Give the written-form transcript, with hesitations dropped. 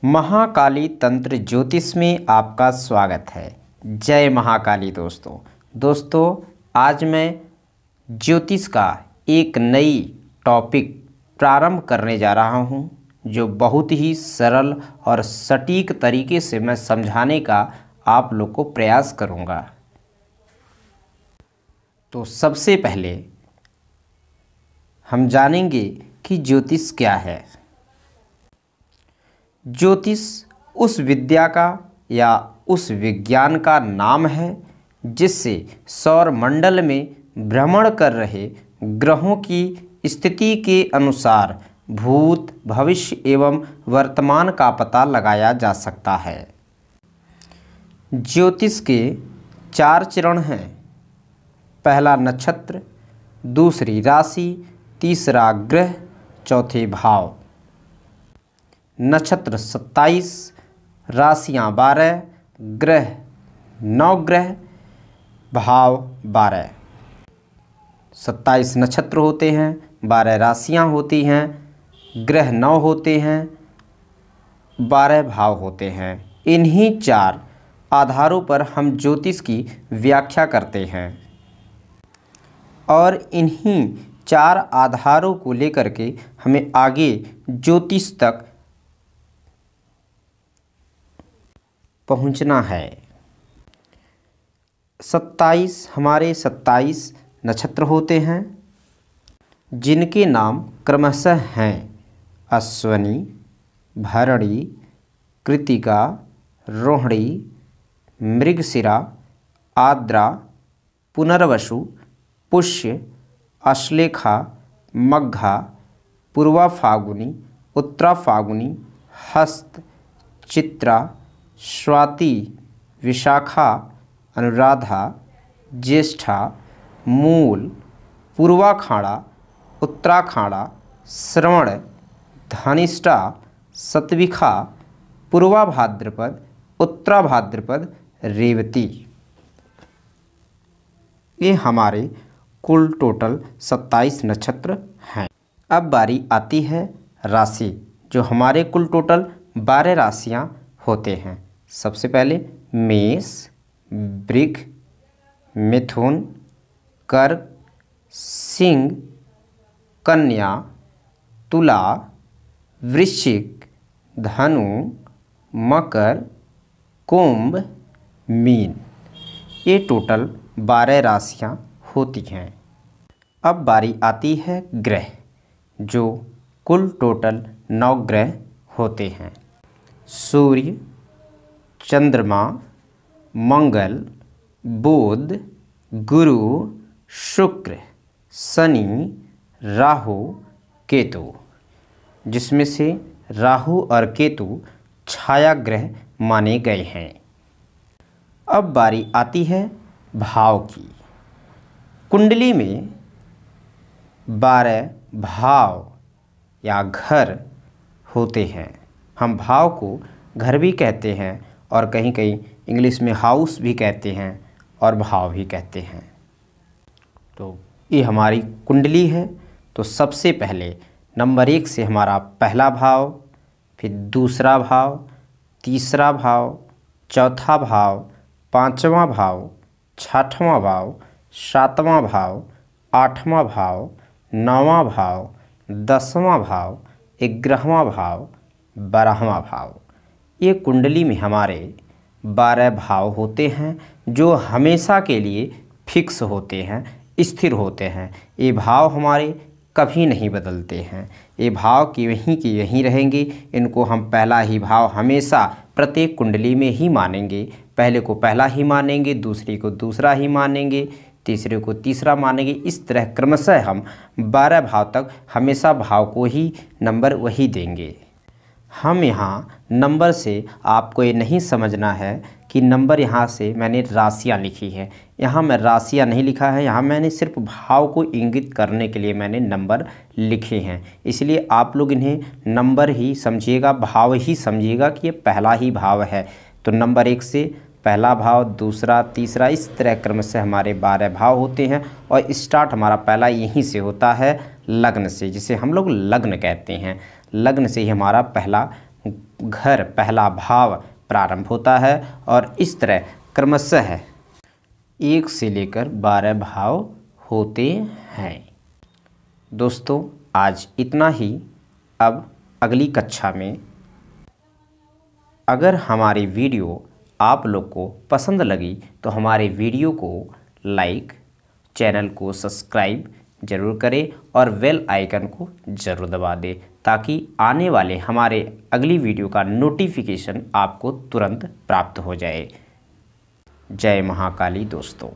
महाकाली तंत्र ज्योतिष में आपका स्वागत है। जय महाकाली दोस्तों आज मैं ज्योतिष का एक नई टॉपिक प्रारंभ करने जा रहा हूं, जो बहुत ही सरल और सटीक तरीके से मैं समझाने का आप लोग को प्रयास करूंगा। तो सबसे पहले हम जानेंगे कि ज्योतिष क्या है। ज्योतिष उस विद्या का या उस विज्ञान का नाम है जिससे सौर मंडल में भ्रमण कर रहे ग्रहों की स्थिति के अनुसार भूत, भविष्य एवं वर्तमान का पता लगाया जा सकता है। ज्योतिष के 4 चरण हैं। पहला नक्षत्र, दूसरी राशि, तीसरा ग्रह, चौथे भाव। नक्षत्र 27, राशियाँ 12, ग्रह 9 ग्रह, भाव 12। 27 नक्षत्र होते हैं, 12 राशियाँ होती हैं, ग्रह 9 होते हैं, 12 भाव होते हैं। इन्हीं 4 आधारों पर हम ज्योतिष की व्याख्या करते हैं और इन्हीं 4 आधारों को लेकर के हमें आगे ज्योतिष तक पहुंचना है। 27 नक्षत्र होते हैं, जिनके नाम क्रमशः हैं अश्वनी, भरणी, कृत्तिका, रोहिणी, मृगशिरा, आर्द्रा, पुनर्वसु, पुष्य, अश्लेषा, मघा, पूर्वा फाल्गुनी, उत्तरा फाल्गुनी, हस्त, चित्रा, स्वाति, विशाखा, अनुराधा, ज्येष्ठा, मूल, पूर्वाखाड़ा, उत्तराखाड़ा, श्रवण, धनिष्ठा, शतभिखा, पूर्वा भाद्रपद, उत्तरा भाद्रपद, रेवती। ये हमारे कुल टोटल 27 नक्षत्र हैं। अब बारी आती है राशि, जो हमारे कुल टोटल 12 राशियां होते हैं। सबसे पहले मेष, वृष, मिथुन, कर्क, सिंह, कन्या, तुला, वृश्चिक, धनु, मकर, कुंभ, मीन। ये टोटल 12 राशियां होती हैं। अब बारी आती है ग्रह, जो कुल टोटल 9 ग्रह होते हैं। सूर्य, चंद्रमा, मंगल, बुध, गुरु, शुक्र, शनि, राहु, केतु, जिसमें से राहु और केतु छाया ग्रह माने गए हैं। अब बारी आती है भाव की। कुंडली में 12 भाव या घर होते हैं। हम भाव को घर भी कहते हैं और कहीं कहीं इंग्लिश में हाउस भी कहते हैं और भाव भी कहते हैं। तो ये हमारी कुंडली है। तो सबसे पहले नंबर 1 से हमारा पहला भाव, फिर दूसरा भाव, तीसरा भाव, चौथा भाव, 5वां भाव, 6वां भाव, 7वां भाव, 8वां भाव, 9वां भाव, 10वां भाव, 11वां भाव, 12वां भाव। ये कुंडली में हमारे 12 भाव होते हैं, जो हमेशा के लिए फिक्स होते हैं, स्थिर होते हैं। ये भाव हमारे कभी नहीं बदलते हैं। ये भाव की वहीं रहेंगे। इनको हम पहला ही भाव हमेशा प्रत्येक कुंडली में ही मानेंगे। पहले को पहला ही मानेंगे, दूसरे को दूसरा ही मानेंगे, तीसरे को तीसरा मानेंगे। इस तरह क्रमशः हम 12 भाव तक हमेशा भाव को ही नंबर वही देंगे। हम यहाँ नंबर से आपको ये नहीं समझना है कि नंबर यहाँ से मैंने राशियाँ लिखी है। यहाँ मैं राशियाँ नहीं लिखा है, यहाँ मैंने सिर्फ भाव को इंगित करने के लिए मैंने नंबर लिखे हैं। इसलिए आप लोग इन्हें नंबर ही समझिएगा, भाव ही समझिएगा कि ये पहला ही भाव है। तो नंबर 1 से पहला भाव, दूसरा, तीसरा, इस तरह क्रम से हमारे 12 भाव होते हैं। और स्टार्ट हमारा पहला यहीं से होता है, लग्न से, जिसे हम लोग लग्न कहते हैं। लग्न से ही हमारा पहला घर पहला भाव प्रारंभ होता है और इस तरह क्रमशः 1 से लेकर 12 भाव होते हैं। दोस्तों आज इतना ही। अब अगली कक्षा में अगर हमारी वीडियो आप लोग को पसंद लगी तो हमारे वीडियो को लाइक, चैनल को सब्सक्राइब ज़रूर करें और बेल आइकन को ज़रूर दबा दें ताकि आने वाले हमारे अगली वीडियो का नोटिफिकेशन आपको तुरंत प्राप्त हो जाए। जय महाकाली दोस्तों।